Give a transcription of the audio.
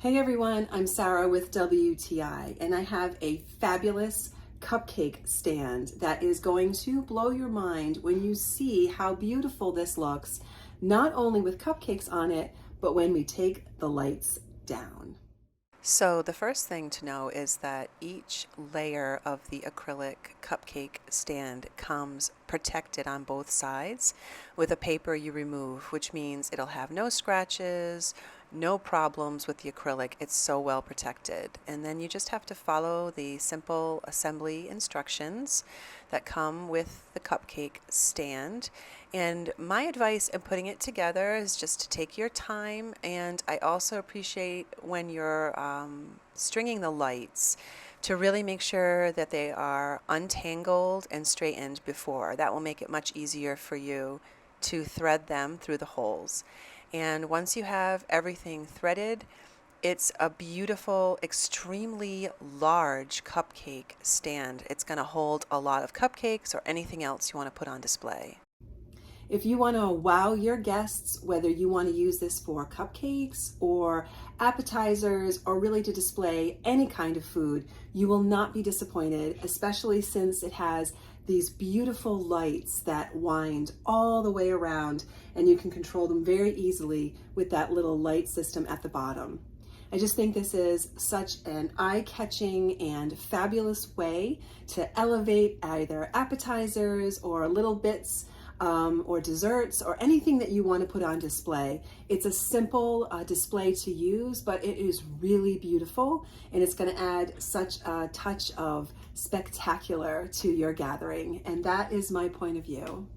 Hey everyone, I'm Sarah with WTI, and I have a fabulous cupcake stand that is going to blow your mind when you see how beautiful this looks, not only with cupcakes on it, but when we take the lights down. So the first thing to know is that each layer of the acrylic cupcake stand comes protected on both sides with a paper you remove, which means it'll have no scratches, no problems with the acrylic. It's so well protected. And then you just have to follow the simple assembly instructions that come with the cupcake stand. And my advice in putting it together is just to take your time, and I also appreciate when you're stringing the lights to really make sure that they are untangled and straightened before. That will make it much easier for you to thread them through the holes. And once you have everything threaded, it's a beautiful, extremely large cupcake stand. It's going to hold a lot of cupcakes or anything else you want to put on display. If you want to wow your guests, whether you want to use this for cupcakes or appetizers or really to display any kind of food, you will not be disappointed, especially since it has these beautiful lights that wind all the way around, and you can control them very easily with that little light system at the bottom. I just think this is such an eye-catching and fabulous way to elevate either appetizers or little bits or desserts or anything that you want to put on display. It's a simple display to use, but it is really beautiful, and it's going to add such a touch of spectacular to your gathering, and that is my point of view.